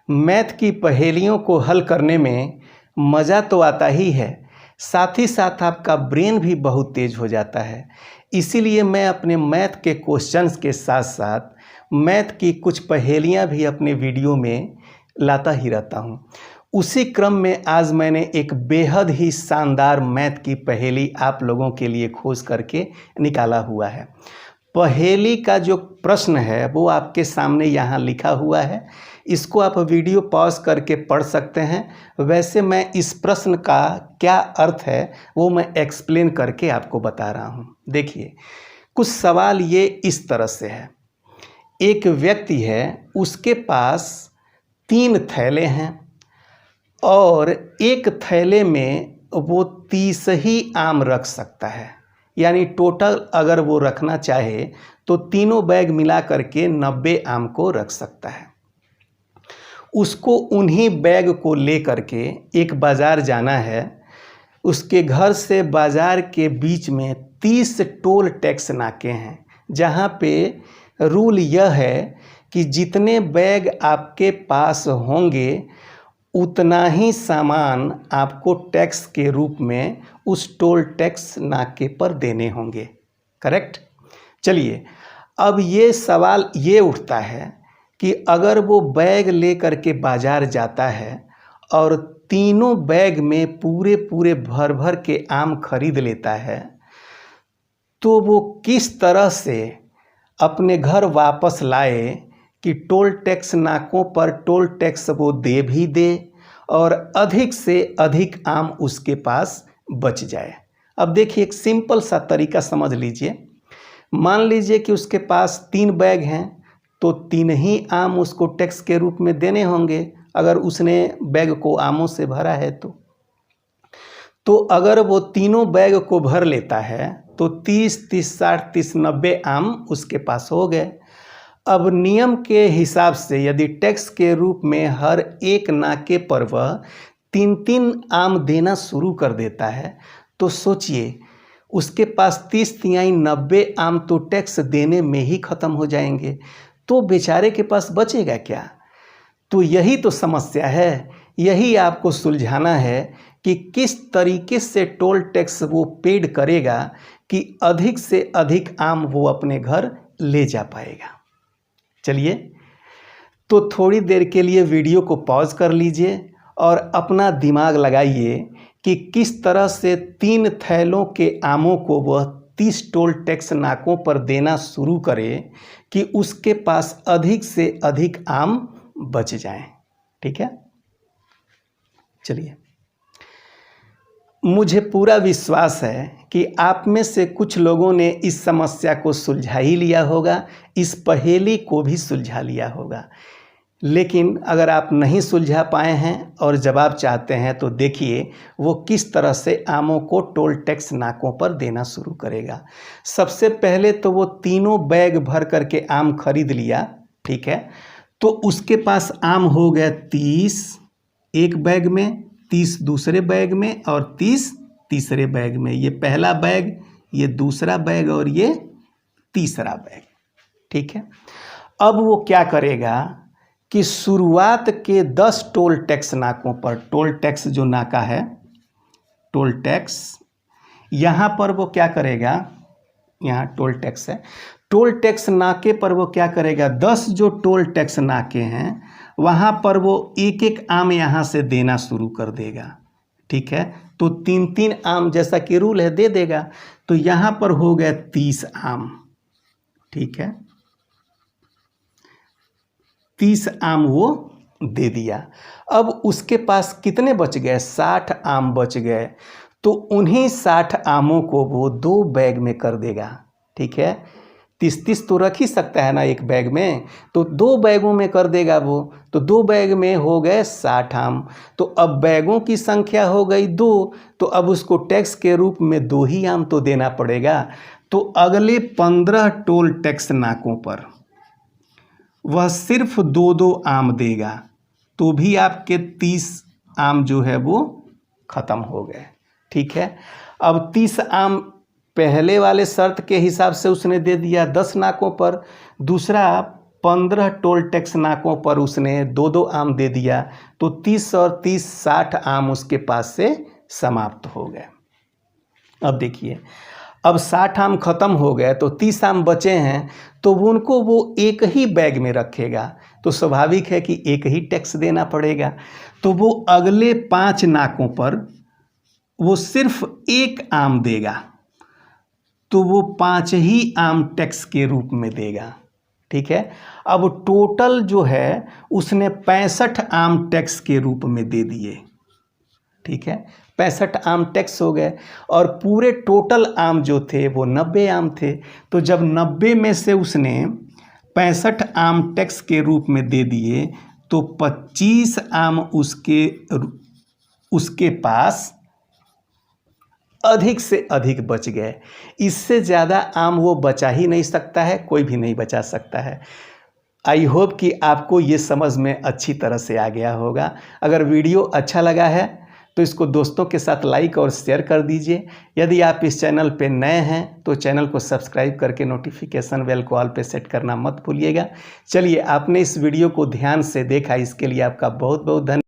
Math की पहेलियों को हल करने में मज़ा तो आता ही है, साथ ही साथ आपका ब्रेन भी बहुत तेज हो जाता है। इसीलिए मैं अपने मैथ के क्वेश्चंस के साथ साथ मैथ की कुछ पहेलियां भी अपने वीडियो में लाता ही रहता हूं। उसी क्रम में आज मैंने एक बेहद ही शानदार मैथ की पहेली आप लोगों के लिए खोज करके निकाला हुआ है। पहेली का जो प्रश्न है वो आपके सामने यहाँ लिखा हुआ है। इसको आप वीडियो पॉज करके पढ़ सकते हैं। वैसे मैं इस प्रश्न का क्या अर्थ है वो मैं एक्सप्लेन करके आपको बता रहा हूँ। देखिए, कुछ सवाल ये इस तरह से है। एक व्यक्ति है, उसके पास 3 थैले हैं और एक थैले में वो 30 ही आम रख सकता है। यानी टोटल अगर वो रखना चाहे तो तीनों बैग मिला करके 90 आम को रख सकता है। उसको उन्हीं बैग को ले करके एक बाज़ार जाना है। उसके घर से बाज़ार के बीच में 30 टोल टैक्स नाके हैं, जहाँ पे रूल यह है कि जितने बैग आपके पास होंगे उतना ही सामान आपको टैक्स के रूप में उस टोल टैक्स नाके पर देने होंगे। करेक्ट? चलिए, अब ये सवाल ये उठता है कि अगर वो बैग ले करके बाज़ार जाता है और तीनों बैग में पूरे पूरे भर भर के आम खरीद लेता है, तो वो किस तरह से अपने घर वापस लाए कि टोल टैक्स नाकों पर टोल टैक्स वो दे भी दे और अधिक से अधिक आम उसके पास बच जाए। अब देखिए, एक सिंपल सा तरीका समझ लीजिए। मान लीजिए कि उसके पास 3 बैग हैं, तो 3 ही आम उसको टैक्स के रूप में देने होंगे अगर उसने बैग को आमों से भरा है तो अगर वो तीनों बैग को भर लेता है तो 30, 30, 60, 30, 90 आम उसके पास हो गए। अब नियम के हिसाब से यदि टैक्स के रूप में हर एक नाके पर वह 3-3 आम देना शुरू कर देता है, तो सोचिए उसके पास 30 तिहाई 90 आम तो टैक्स देने में ही ख़त्म हो जाएंगे, तो बेचारे के पास बचेगा क्या? तो यही तो समस्या है, यही आपको सुलझाना है कि किस तरीके से टोल टैक्स वो पेड करेगा कि अधिक से अधिक आम वो अपने घर ले जा पाएगा। चलिए, तो थोड़ी देर के लिए वीडियो को पॉज कर लीजिए और अपना दिमाग लगाइए कि किस तरह से 3 थैलों के आमों को वह 30 टोल टैक्स नाकों पर देना शुरू करे कि उसके पास अधिक से अधिक आम बच जाएं। ठीक है? चलिए, मुझे पूरा विश्वास है कि आप में से कुछ लोगों ने इस समस्या को सुलझा ही लिया होगा, इस पहेली को भी सुलझा लिया होगा। लेकिन अगर आप नहीं सुलझा पाए हैं और जवाब चाहते हैं तो देखिए वो किस तरह से आमों को टोल टैक्स नाकों पर देना शुरू करेगा। सबसे पहले तो वो तीनों बैग भर करके आम खरीद लिया। ठीक है? तो उसके पास आम हो गया 30 एक बैग में, 30 दूसरे बैग में और 30 तीसरे बैग में। ये पहला बैग, ये दूसरा बैग और ये तीसरा बैग। ठीक है? अब वो क्या करेगा कि शुरुआत के 10 टोल टैक्स नाकों पर, टोल टैक्स जो नाका है, टोल टैक्स, यहाँ पर वो क्या करेगा, यहाँ टोल टैक्स है, टोल टैक्स नाके पर वो क्या करेगा, 10 जो टोल टैक्स नाके हैं वहाँ पर वो एक एक आम यहाँ से देना शुरू कर देगा। ठीक है? तो 3-3 आम जैसा कि रूल है दे देगा। तो यहाँ पर हो गया 30 आम। ठीक है? 30 आम वो दे दिया। अब उसके पास कितने बच गए? 60 आम बच गए। तो उन्हीं 60 आमों को वो 2 बैग में कर देगा। ठीक है? 30-30 तो रख ही सकता है ना एक बैग में, तो 2 बैगों में कर देगा वो। तो 2 बैग में हो गए 60 आम। तो अब बैगों की संख्या हो गई 2, तो अब उसको टैक्स के रूप में 2 ही आम तो देना पड़ेगा। तो अगले 15 टोल टैक्स नाकों पर वह सिर्फ 2-2 आम देगा, तो भी आपके 30 आम जो है वो ख़त्म हो गए। ठीक है? अब 30 आम पहले वाले शर्त के हिसाब से उसने दे दिया 10 नाकों पर, दूसरा 15 टोल टैक्स नाकों पर उसने 2-2 आम दे दिया, तो 30 और 30 60 आम उसके पास से समाप्त हो गए। अब देखिए, अब 60 आम खत्म हो गए तो 30 आम बचे हैं, तो उनको वो एक ही बैग में रखेगा, तो स्वाभाविक है कि एक ही टैक्स देना पड़ेगा। तो वो अगले 5 नाकों पर वो सिर्फ एक आम देगा, तो वो 5 ही आम टैक्स के रूप में देगा। ठीक है, अब टोटल जो है उसने 65 आम टैक्स के रूप में दे दिए। ठीक है, 65 आम टैक्स हो गए, और पूरे टोटल आम जो थे वो 90 आम थे। तो जब 90 में से उसने 65 आम टैक्स के रूप में दे दिए, तो 25 आम उसके पास अधिक से अधिक बच गए। इससे ज़्यादा आम वो बचा ही नहीं सकता है, कोई भी नहीं बचा सकता है। आई होप कि आपको ये समझ में अच्छी तरह से आ गया होगा। अगर वीडियो अच्छा लगा है तो इसको दोस्तों के साथ लाइक और शेयर कर दीजिए। यदि आप इस चैनल पे नए हैं तो चैनल को सब्सक्राइब करके नोटिफिकेशन बेल को ऑल पे सेट करना मत भूलिएगा। चलिए, आपने इस वीडियो को ध्यान से देखा, इसके लिए आपका बहुत बहुत धन्यवाद।